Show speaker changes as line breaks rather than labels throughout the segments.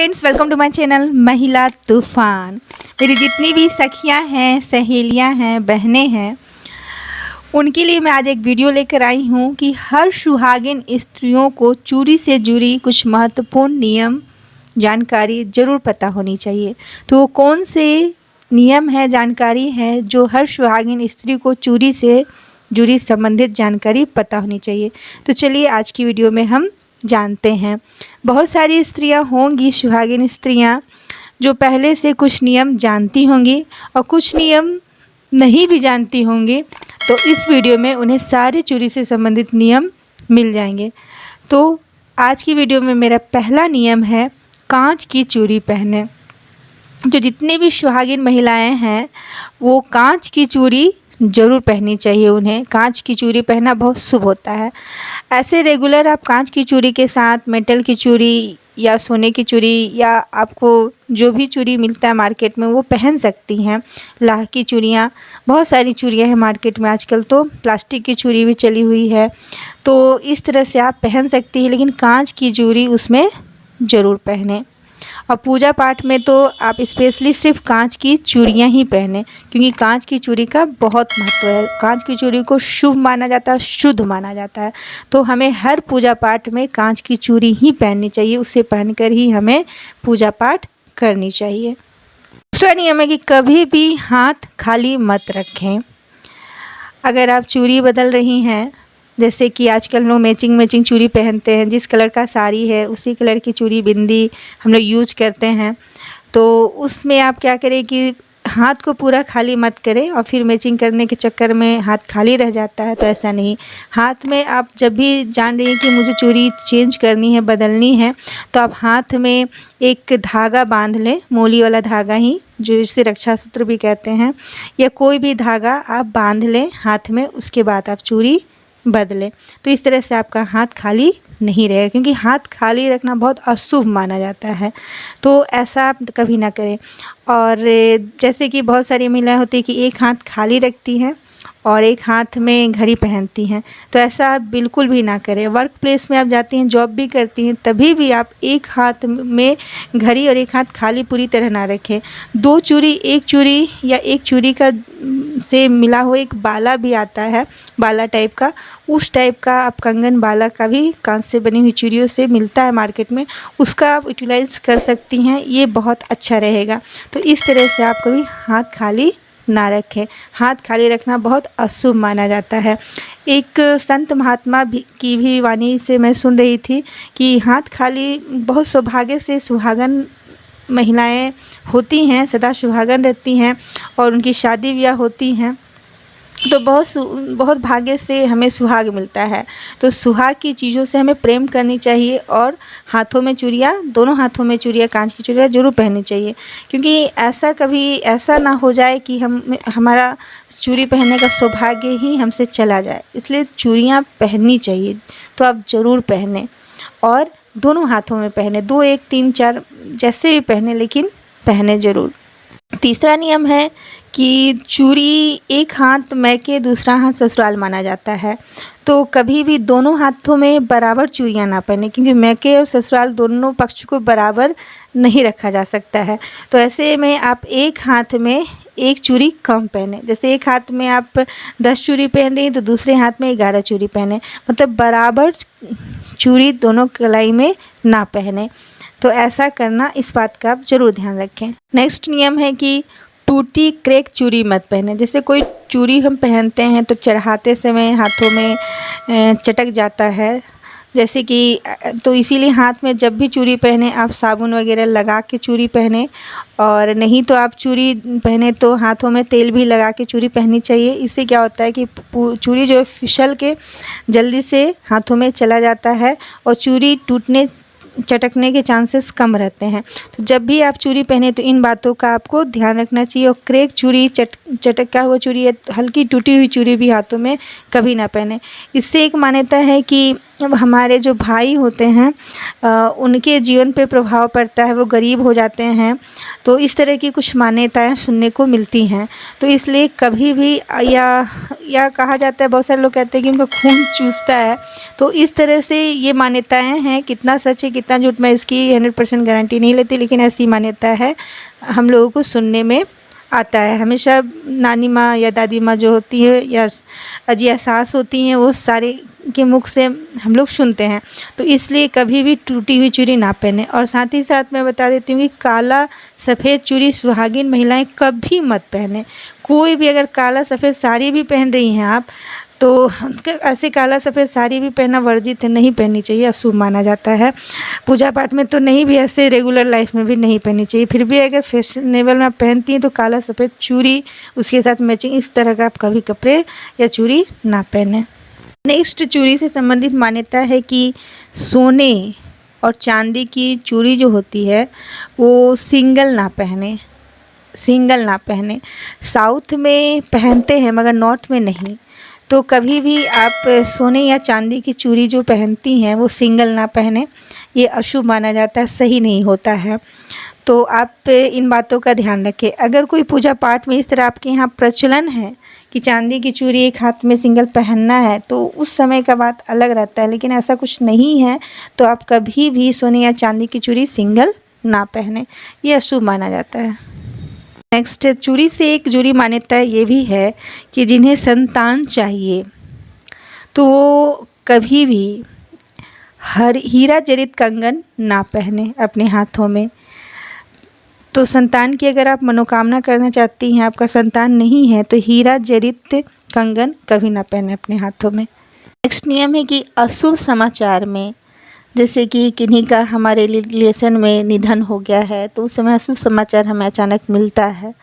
Friends, welcome to my channel Mahila Toofan. मेरी जितनी भी सखियां हैं, सहेलियां हैं, बहनें हैं, उनके लिए मैं आज एक वीडियो लेकर आई हूं कि हर सुहागिन स्त्रियों को चूड़ी से जुड़ी कुछ महत्वपूर्ण नियम जानकारी ज़रूर पता होनी चाहिए। तो वो कौन से नियम है, जानकारी है जो हर सुहागिन स्त्री को चूड़ी से जुड़ी संबंधित जानकारी पता होनी चाहिए। तो चलिए आज की वीडियो में हम जानते हैं। बहुत सारी स्त्रियां होंगी, सुहागिन स्त्रियां, जो पहले से कुछ नियम जानती होंगी और कुछ नियम नहीं भी जानती होंगी। तो इस वीडियो में उन्हें सारे चूड़ी से संबंधित नियम मिल जाएंगे। तो आज की वीडियो में मेरा पहला नियम है कांच की चूड़ी पहने। जो जितनी भी सुहागिन महिलाएं हैं वो कांच की चूड़ी ज़रूर पहननी चाहिए। उन्हें कांच की चूड़ी पहनना बहुत शुभ होता है। ऐसे रेगुलर आप कांच की चूड़ी के साथ मेटल की चूड़ी या सोने की चूड़ी या आपको जो भी चूड़ी मिलता है मार्केट में वो पहन सकती हैं। लाह की चूड़ियाँ, बहुत सारी चूड़ियाँ हैं मार्केट में आजकल, तो प्लास्टिक की चूड़ी भी चली हुई है। तो इस तरह से आप पहन सकती हैं, लेकिन कांच की चूड़ी उसमें ज़रूर पहने। और पूजा पाठ में तो आप स्पेशली सिर्फ कांच की चूड़ियाँ ही पहने, क्योंकि कांच की चूड़ी का बहुत महत्व है। कांच की चूड़ी को शुभ माना जाता है, शुद्ध माना जाता है। तो हमें हर पूजा पाठ में कांच की चूड़ी ही पहननी चाहिए। उसे पहनकर ही हमें पूजा पाठ करनी चाहिए। दूसरा नियम है कि कभी भी हाथ खाली मत रखें। अगर आप चूड़ी बदल रही हैं, जैसे कि आजकल लोग मैचिंग चूड़ी पहनते हैं, जिस कलर का साड़ी है उसी कलर की चूड़ी बिंदी हम लोग यूज करते हैं। तो उसमें आप क्या करें कि हाथ को पूरा खाली मत करें और फिर मैचिंग करने के चक्कर में हाथ खाली रह जाता है। तो ऐसा नहीं, हाथ में आप जब भी जान रही हैं कि मुझे चूड़ी चेंज करनी है, बदलनी है, तो आप हाथ में एक धागा बांध लें, मोली वाला धागा ही, जो इसे रक्षा सूत्र भी कहते हैं, या कोई भी धागा आप बांध लें हाथ में। उसके बाद आप चूड़ी बदलें। तो इस तरह से आपका हाथ खाली नहीं रहेगा, क्योंकि हाथ खाली रखना बहुत अशुभ माना जाता है। तो ऐसा आप कभी ना करें। और जैसे कि बहुत सारी महिलाएं होती हैं कि एक हाथ खाली रखती हैं और एक हाथ में घड़ी पहनती हैं, तो ऐसा आप बिल्कुल भी ना करें। वर्क प्लेस में आप जाती हैं, जॉब भी करती हैं, तभी भी आप एक हाथ में घड़ी और एक हाथ खाली पूरी तरह ना रखें। दो चूड़ी, एक चूड़ी या एक चूड़ी का से मिला हुआ एक बाला भी आता है, बाला टाइप का, उस टाइप का आप कंगन बाला का भी कांच से बनी हुई चूड़ियों से मिलता है मार्केट में, उसका आप यूटिलाइज़ कर सकती हैं। ये बहुत अच्छा रहेगा। तो इस तरह से आप कभी हाथ खाली ना रखें। हाथ खाली रखना बहुत अशुभ माना जाता है। एक संत महात्मा की भी वाणी से मैं सुन रही थी कि हाथ खाली, बहुत सौभाग्य से सुहागन महिलाएं होती हैं, सदा सुहागन रहती हैं और उनकी शादी ब्याह होती हैं, तो बहुत भाग्य से हमें सुहाग मिलता है। तो सुहाग की चीज़ों से हमें प्रेम करनी चाहिए और हाथों में चूड़ियाँ, दोनों हाथों में चूड़ियाँ, कांच की चूड़ियाँ ज़रूर पहननी चाहिए। क्योंकि ऐसा ना हो जाए कि हमारा चूड़ी पहनने का सौभाग्य ही हमसे चला जाए, इसलिए चूड़ियाँ पहननी चाहिए। तो आप ज़रूर पहने और दोनों हाथों में पहने, 2, 1, 3, 4 जैसे भी पहने, लेकिन पहने ज़रूर। तीसरा नियम है कि चूड़ी एक हाथ मैके, दूसरा हाथ ससुराल माना जाता है। तो कभी भी दोनों हाथों में बराबर चूड़ियाँ ना पहने, क्योंकि मैके और ससुराल दोनों पक्ष को बराबर नहीं रखा जा सकता है। तो ऐसे में आप एक हाथ में एक चूड़ी कम पहने। जैसे एक हाथ में आप 10 चूड़ी पहन रही हैं तो दूसरे हाथ में 11 चूड़ी पहने, मतलब बराबर चूड़ी दोनों कलाई में ना पहने। तो ऐसा करना, इस बात का आप ज़रूर ध्यान रखें। नेक्स्ट नियम है कि टूटी क्रैक चूड़ी मत पहने। जैसे कोई चूड़ी हम पहनते हैं तो चढ़ाते समय हाथों में चटक जाता है, जैसे कि, तो इसीलिए हाथ में जब भी चूड़ी पहने आप साबुन वगैरह लगा के चूड़ी पहने, और नहीं तो आप चूड़ी पहने तो हाथों में तेल भी लगा के चूड़ी पहननी चाहिए। इससे क्या होता है कि चूड़ी जो है फिसल के जल्दी से हाथों में चला जाता है और चूड़ी टूटने, चटकने के चांसेस कम रहते हैं। तो जब भी आप चूड़ी पहने तो इन बातों का आपको ध्यान रखना चाहिए। और क्रैक चूड़ी, चटका हुआ चूड़ी या हल्की टूटी हुई चूड़ी भी हाथों में कभी ना पहने। इससे एक मान्यता है कि अब हमारे जो भाई होते हैं उनके जीवन पे प्रभाव पड़ता है, वो गरीब हो जाते हैं। तो इस तरह की कुछ मान्यताएं सुनने को मिलती हैं। तो इसलिए कभी भी या कहा जाता है, बहुत सारे लोग कहते हैं कि उनका खून चूसता है। तो इस तरह से ये मान्यताएं हैं, कितना सच है कितना झूठ मैं इसकी 100% गारंटी नहीं लेती, लेकिन ऐसी मान्यता है, हम लोगों को सुनने में आता है। हमेशा नानी माँ या दादी माँ जो होती है या अजिया सास होती हैं, वो सारे के मुख से हम लोग सुनते हैं। तो इसलिए कभी भी टूटी हुई चूड़ी ना पहने। और साथ ही साथ मैं बता देती हूँ कि काला सफ़ेद चूड़ी सुहागिन महिलाएं कभी मत पहने। कोई भी अगर काला सफ़ेद साड़ी भी पहन रही हैं आप, तो ऐसे काला सफ़ेद साड़ी भी पहनना वर्जित है, नहीं पहननी चाहिए, अशुभ माना जाता है। पूजा पाठ में तो नहीं भी, ऐसे रेगुलर लाइफ में भी नहीं पहननी चाहिए। फिर भी अगर फैशनेबल में पहनती हैं तो काला सफ़ेद चूड़ी उसके साथ मैचिंग इस तरह का आप कभी कपड़े या चूड़ी ना पहने। नेक्स्ट, चूड़ी से संबंधित मान्यता है कि सोने और चांदी की चूड़ी जो होती है वो सिंगल ना पहने। साउथ में पहनते हैं मगर नॉर्थ में नहीं। तो कभी भी आप सोने या चांदी की चूड़ी जो पहनती हैं वो सिंगल ना पहने, ये अशुभ माना जाता है, सही नहीं होता है। तो आप इन बातों का ध्यान रखें। अगर कोई पूजा पाठ में इस तरह आपके यहाँ प्रचलन है कि चांदी की चूड़ी एक हाथ में सिंगल पहनना है, तो उस समय का बात अलग रहता है, लेकिन ऐसा कुछ नहीं है। तो आप कभी भी सोने या चांदी की चूड़ी सिंगल ना पहने, ये अशुभ माना जाता है। नेक्स्ट, चूड़ी से एक जुड़ी मान्यता ये भी है कि जिन्हें संतान चाहिए तो वो कभी भी हीरा जड़ित कंगन ना पहने अपने हाथों में। तो संतान की अगर आप मनोकामना करना चाहती हैं, आपका संतान नहीं है, तो हीरा जड़ित कंगन कभी ना पहने अपने हाथों में। नेक्स्ट नियम है कि अशुभ समाचार में, जैसे कि किन्हीं का हमारे रिलेशन में निधन हो गया है, तो उस समय अशुभ समाचार हमें अचानक मिलता है,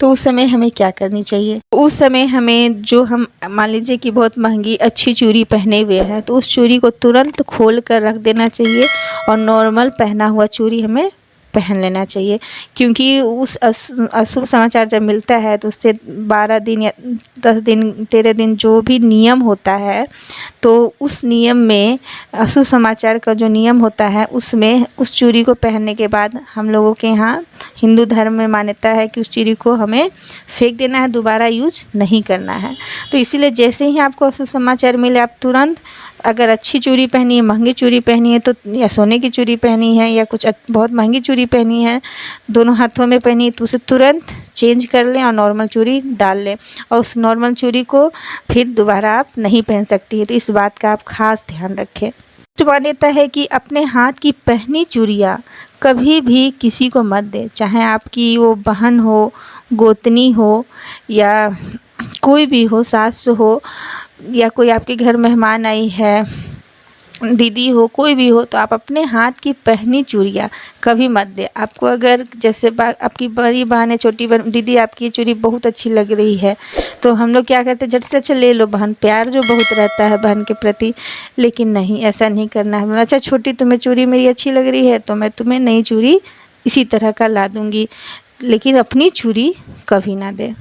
तो उस समय हमें क्या करनी चाहिए? उस समय हमें जो हम मान लीजिए कि बहुत महंगी अच्छी चूड़ी पहने हुए हैं, तो उस चूड़ी को तुरंत खोल कर रख देना चाहिए और नॉर्मल पहना हुआ चूड़ी हमें पहन लेना चाहिए। क्योंकि उस अशुभ समाचार जब मिलता है तो उससे 12 दिन या 10 दिन 13 दिन जो भी नियम होता है, तो उस नियम में अशुभ समाचार का जो नियम होता है उसमें उस चूड़ी को पहनने के बाद हम लोगों के यहाँ हिंदू धर्म में मान्यता है कि उस चूड़ी को हमें फेंक देना है, दोबारा यूज नहीं करना है। तो इसीलिए जैसे ही आपको अशुभ समाचार मिले, आप तुरंत, अगर अच्छी चूड़ी पहनी है, महंगी चूड़ी पहनी है, तो या सोने की चूड़ी पहनी है या कुछ बहुत महंगी चूड़ी पहनी है, दोनों हाथों में पहनी है, तो उसे तुरंत चेंज कर लें और नॉर्मल चूड़ी डाल लें। और उस नॉर्मल चूड़ी को फिर दोबारा आप नहीं पहन सकती है। तो इस बात का आप खास ध्यान रखें। मान्यता है कि अपने हाथ की पहनी चूड़ियाँ कभी भी किसी को मत दें, चाहे आपकी वो बहन हो, गोतनी हो या कोई भी हो, सास हो या कोई आपके घर मेहमान आई है, दीदी हो, कोई भी हो, तो आप अपने हाथ की पहनी चूड़ियाँ कभी मत दें। आपको अगर जैसे आपकी बड़ी बहन है, छोटी बहन, दीदी आपकी ये चूड़ी बहुत अच्छी लग रही है, तो हम लोग क्या करते हैं, झट से अच्छा ले लो बहन, प्यार जो बहुत रहता है बहन के प्रति। लेकिन नहीं, ऐसा नहीं करना है। अच्छा छोटी, तुम्हें चूड़ी मेरी अच्छी लग रही है तो मैं तुम्हें नई चूड़ी इसी तरह का ला दूँगी, लेकिन अपनी चूड़ी कभी ना दें।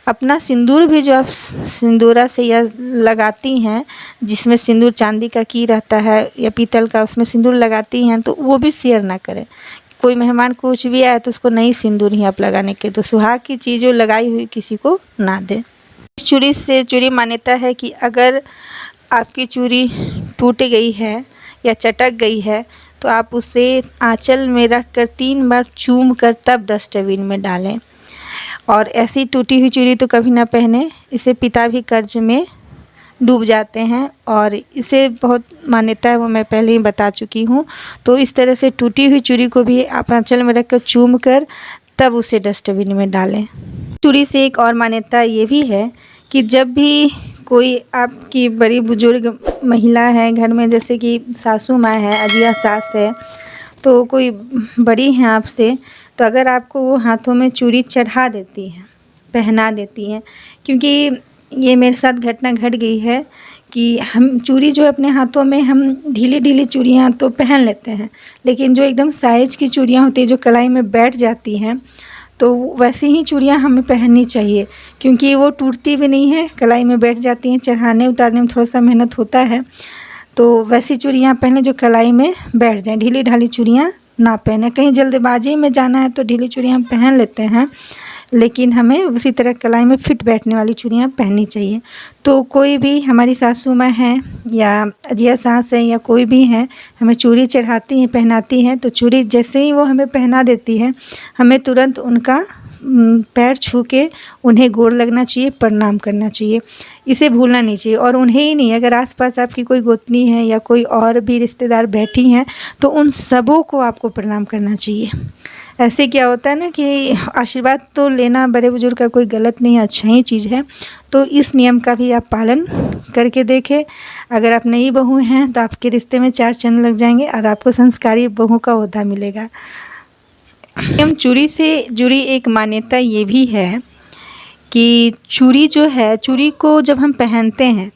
अपना सिंदूर भी जो आप सिंदूरा से या लगाती हैं, जिसमें सिंदूर चांदी का की रहता है या पीतल का, उसमें सिंदूर लगाती हैं, तो वो भी शेयर ना करें। कोई मेहमान कुछ भी आए तो उसको नई सिंदूर ही आप लगाने के, तो सुहाग की चीज़ें लगाई हुई किसी को ना दें। इस चूड़ी मान्यता है कि अगर आपकी चूड़ी टूट गई है या चटक गई है, तो आप उसे आंचल में रख कर 3 बार चूम कर तब डस्टबिन में डालें। और ऐसी टूटी हुई चूड़ी तो कभी ना पहने, इसे पिता भी कर्ज में डूब जाते हैं और इसे बहुत मान्यता है, वो मैं पहले ही बता चुकी हूँ। तो इस तरह से टूटी हुई चूड़ी को भी आप आंचल में रखकर चूम कर तब उसे डस्टबिन में डालें। चूड़ी से एक और मान्यता ये भी है कि जब भी कोई आपकी बड़ी बुजुर्ग महिला है घर में, जैसे कि सासू माँ है, अजिया सास है, तो कोई बड़ी हैं आपसे, तो अगर आपको वो हाथों में चूड़ी चढ़ा देती हैं, पहना देती हैं, क्योंकि ये मेरे साथ घटना घट गई है कि हम चूड़ी जो अपने हाथों में, हम ढीली ढीली चूड़ियाँ तो पहन लेते हैं, लेकिन जो एकदम साइज की चूड़ियाँ होती हैं जो कलाई में बैठ जाती हैं, तो वैसी ही चूड़ियाँ हमें पहननी चाहिए, क्योंकि वो टूटती भी नहीं है, कलाई में बैठ जाती हैं। चढ़ाने उतारने में थोड़ा सा मेहनत होता है, तो वैसी चूड़ियाँ पहने जो कलाई में बैठ जाएं। ढीली ढाली चूड़ियाँ ना पहने। कहीं जल्दबाजी में जाना है तो ढीली चूड़ियाँ हम पहन लेते हैं, लेकिन हमें उसी तरह कलाई में फिट बैठने वाली चूड़ियाँ पहननी चाहिए। तो कोई भी हमारी सासू माँ हैं या अजिया सास है या कोई भी है, हमें चूड़ी चढ़ाती हैं, पहनाती हैं, तो चूड़ी जैसे ही वो हमें पहना देती है, हमें तुरंत उनका पैर छू के उन्हें गोड़ लगना चाहिए, प्रणाम करना चाहिए। इसे भूलना नहीं चाहिए। और उन्हें ही नहीं, अगर आसपास आपकी कोई गोतनी है या कोई और भी रिश्तेदार बैठी हैं तो उन सबों को आपको प्रणाम करना चाहिए। ऐसे क्या होता है ना कि आशीर्वाद तो लेना बड़े बुजुर्ग का कोई गलत नहीं है, अच्छा ही चीज़ है। तो इस नियम का भी आप पालन करके देखें। अगर आप नई बहू हैं तो आपके रिश्ते में 4 चाँद लग जाएंगे और आपको संस्कारी बहू का ओहदा मिलेगा। हम चूड़ी से जुड़ी एक मान्यता ये भी है कि चूड़ी जो है, चूड़ी को जब हम पहनते हैं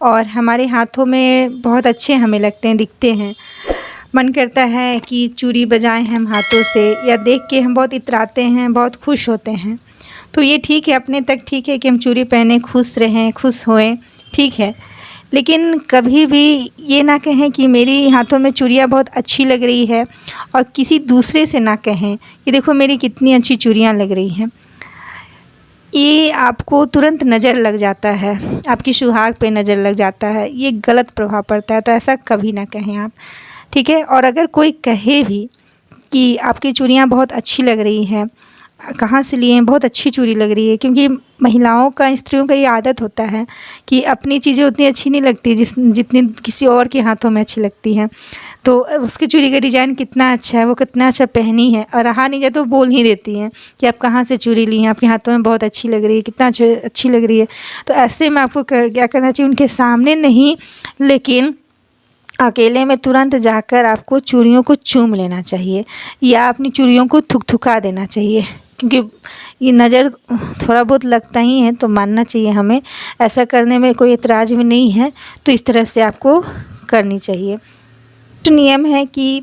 और हमारे हाथों में बहुत अच्छे हमें लगते हैं, दिखते हैं, मन करता है कि चूड़ी बजाएं हम हाथों से, या देख के हम बहुत इतराते हैं, बहुत खुश होते हैं। तो ये ठीक है, अपने तक ठीक है कि हम चूड़ी पहने खुश रहें, खुश होएं, ठीक है। लेकिन कभी भी ये ना कहें कि मेरी हाथों में चूड़ियाँ बहुत अच्छी लग रही है और किसी दूसरे से ना कहें कि देखो मेरी कितनी अच्छी चूड़ियाँ लग रही हैं। ये आपको तुरंत नज़र लग जाता है, आपकी सुहाग पे नज़र लग जाता है, ये गलत प्रभाव पड़ता है। तो ऐसा कभी ना कहें आप, ठीक है। और अगर कोई कहे भी कि आपकी चूड़ियाँ बहुत अच्छी लग रही हैं, कहाँ से लिए हैं, बहुत अच्छी चूड़ी लग रही है, क्योंकि महिलाओं का, स्त्रियों का ये आदत होता है कि अपनी चीज़ें उतनी अच्छी नहीं लगती जितनी किसी और के हाथों में अच्छी लगती हैं। तो उसकी चूड़ी का डिज़ाइन कितना अच्छा है, वो कितना अच्छा पहनी है, और रहा नहीं जाए तो बोल ही देती हैं कि आप कहाँ से चूड़ी ली हैं, आपके हाथों में बहुत अच्छी लग रही है, कितना अच्छी लग रही है। तो ऐसे में आपको क्या करना चाहिए, उनके सामने नहीं लेकिन अकेले में तुरंत जाकर आपको चूड़ियों को चूम लेना चाहिए या अपनी चूड़ियों को थुकथुका देना चाहिए, क्योंकि ये नज़र थोड़ा बहुत लगता ही है, तो मानना चाहिए हमें। ऐसा करने में कोई एतराज़ भी नहीं है, तो इस तरह से आपको करनी चाहिए। तो नियम है कि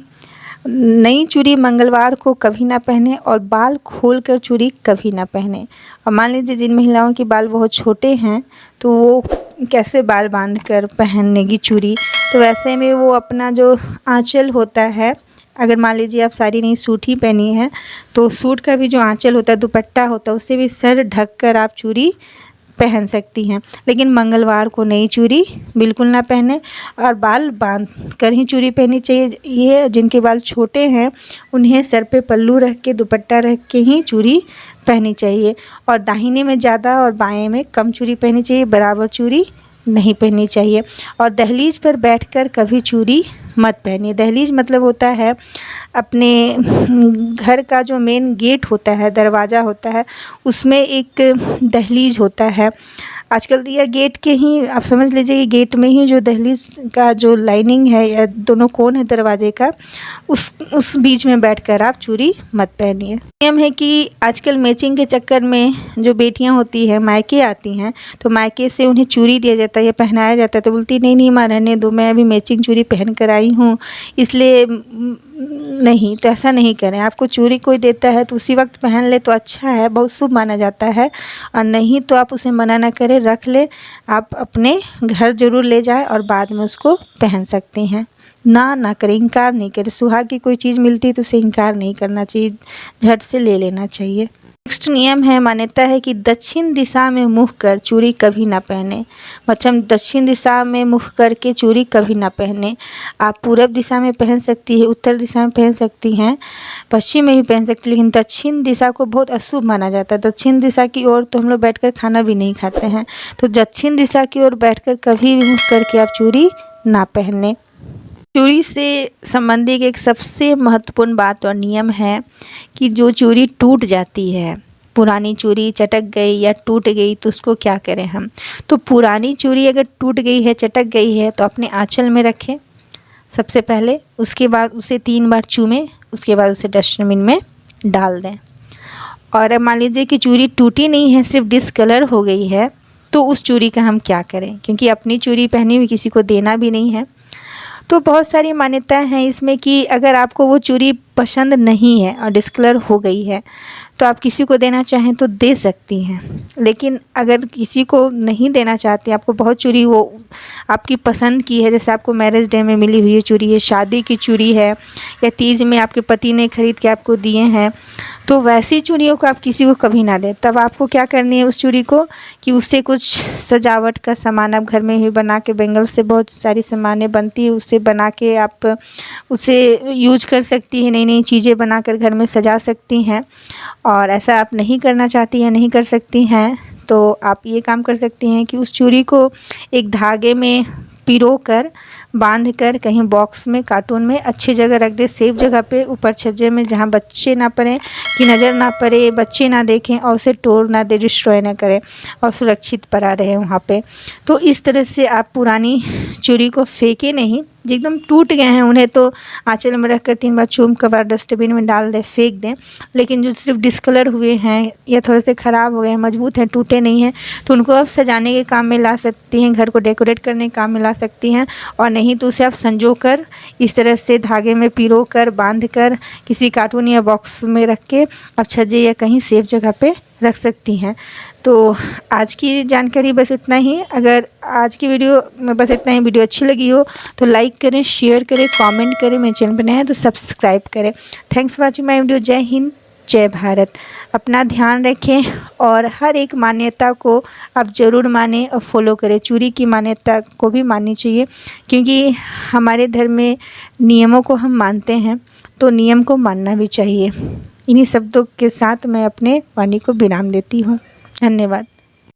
नई चूड़ी मंगलवार को कभी ना पहने और बाल खोलकर चूड़ी कभी ना पहने। और मान लीजिए जिन महिलाओं के बाल बहुत छोटे हैं तो वो कैसे बाल बांधकर पहनेगी चूड़ी, तो वैसे में वो अपना जो आंचल होता है, अगर मान लीजिए आप साड़ी नहीं सूट ही पहनी है तो सूट का भी जो आंचल होता है, दुपट्टा होता है, उससे भी सर ढककर आप चूड़ी पहन सकती हैं। लेकिन मंगलवार को नई चूड़ी बिल्कुल ना पहने और बाल बांध कर ही चूड़ी पहननी चाहिए। ये जिनके बाल छोटे हैं उन्हें सर पे पल्लू रख के, दुपट्टा रख के ही चूड़ी पहननी चाहिए। और दाहिने में ज़्यादा और बाएं में कम चूड़ी पहननी चाहिए, बराबर चूड़ी नहीं पहननी चाहिए। और दहलीज पर बैठकर कभी चूड़ी मत पहनिए। दहलीज मतलब होता है अपने घर का जो मेन गेट होता है, दरवाज़ा होता है, उसमें एक दहलीज होता है। आजकल यह गेट के ही आप समझ लीजिए कि गेट में ही जो दहलीज का जो लाइनिंग है या दोनों कोण है दरवाजे का, उस बीच में बैठकर आप चूड़ी मत पहनिए। नियम है कि आजकल मैचिंग के चक्कर में जो बेटियां होती हैं मायके आती हैं, तो मायके से उन्हें चूड़ी दिया जाता है या पहनाया जाता है, तो बोलती नहीं माँ रहने दो, मैं अभी मैचिंग चूड़ी पहन कर आई हूँ इसलिए नहीं। तो ऐसा नहीं करें। आपको चूड़ी कोई देता है तो उसी वक्त पहन ले तो अच्छा है, बहुत शुभ माना जाता है। और नहीं तो आप उसे मना ना करें, रख ले, आप अपने घर ज़रूर ले जाएं और बाद में उसको पहन सकती हैं। ना करें, इनकार नहीं करें। सुहाग की कोई चीज़ मिलती है तो उसे इनकार नहीं करना चाहिए, झट से ले लेना चाहिए। नेक्स्ट नियम है, मान्यता है कि दक्षिण दिशा में मुँह कर चूड़ी कभी ना पहने। मतलब दक्षिण दिशा में मुँह करके चूड़ी कभी ना पहने। आप पूरब दिशा में पहन सकती है, उत्तर दिशा में पहन सकती हैं, पश्चिम में भी पहन सकती है, लेकिन दक्षिण दिशा को बहुत अशुभ माना जाता है। दक्षिण दिशा की ओर तो हम लोग बैठकर खाना भी नहीं खाते हैं, तो दक्षिण दिशा की ओर बैठकर कभी भी मुँह करके आप चूड़ी ना पहने। चूड़ी से संबंधित एक सबसे महत्वपूर्ण बात और नियम है कि जो चूड़ी टूट जाती है, पुरानी चूड़ी चटक गई या टूट गई, तो उसको क्या करें हम। तो पुरानी चूड़ी अगर टूट गई है, चटक गई है, तो अपने आंचल में रखें सबसे पहले। उसके बाद उसे 3 बार चूमें, उसके बाद उसे डस्टबिन में डाल दें। और मान लीजिए कि चूड़ी टूटी नहीं है, सिर्फ डिसकलर हो गई है, तो उस चूड़ी का हम क्या करें, क्योंकि अपनी चूड़ी पहनी हुई किसी को देना भी नहीं है। तो बहुत सारी मान्यताएं हैं इसमें कि अगर आपको वो चूड़ी पसंद नहीं है और डिस्कलर हो गई है तो आप किसी को देना चाहें तो दे सकती हैं। लेकिन अगर किसी को नहीं देना चाहती, आपको बहुत चूड़ी वो आपकी पसंद की है, जैसे आपको मैरिज डे में मिली हुई चूड़ी है, शादी की चूड़ी है, या तीज में आपके पति ने खरीद के आपको दिए हैं, तो वैसी चूड़ियों को आप किसी को कभी ना दें। तब आपको क्या करनी है उस चूड़ी को कि उससे कुछ सजावट का सामान आप घर में ही बना के, बेंगल से बहुत सारी सामानें बनती है, उससे बना के आप उसे यूज कर सकती हैं, नई नई चीज़ें बनाकर घर में सजा सकती हैं। और ऐसा आप नहीं करना चाहती हैं, नहीं कर सकती हैं, तो आप ये काम कर सकती हैं कि उस चूड़ी को एक धागे में पिरो कर, बांध कर कहीं बॉक्स में, कार्टून में अच्छी जगह रख दे, सेफ जगह पे, ऊपर छज्जे में, जहाँ बच्चे ना पड़े, कि नज़र ना पड़े, बच्चे ना देखें, और उसे तोड़ ना दे, डिस्ट्रॉय ना करें, और सुरक्षित पड़ा रहे वहाँ पे। तो इस तरह से आप पुरानी चूड़ी को फेंके नहीं, जो एकदम टूट गए हैं उन्हें तो आंचल में रख कर 3 बार चूम कर डस्टबिन में डाल दें, फेंक दें। लेकिन जो सिर्फ डिस्कलर हुए हैं या थोड़े से ख़राब हो गए हैं, मजबूत हैं, टूटे नहीं हैं, तो उनको आप सजाने के काम में ला सकती हैं, घर को डेकोरेट करने के काम में ला सकती हैं। और नहीं तो उसे आप संजो कर इस तरह से धागे में पिरो कर, बांध कर, किसी कार्टून या बॉक्स में रख के आप छज्जे या कहीं सेफ जगह पे रख सकती हैं। तो आज की जानकारी बस इतना ही। अगर आज की वीडियो में बस इतना ही, वीडियो अच्छी लगी हो तो लाइक करें, शेयर करें, कमेंट करें, मेरे चैनल पर नए हैं तो सब्सक्राइब करें। Thanks for watching my video. जय हिंद, जय भारत। अपना ध्यान रखें और हर एक मान्यता को आप ज़रूर मानें और फॉलो करें। चूड़ी की मान्यता को भी माननी चाहिए, क्योंकि हमारे धर्म में नियमों को हम मानते हैं, तो नियम को मानना भी चाहिए। इन्हीं शब्दों के साथ मैं अपने वाणी को विराम देती हूँ। धन्यवाद।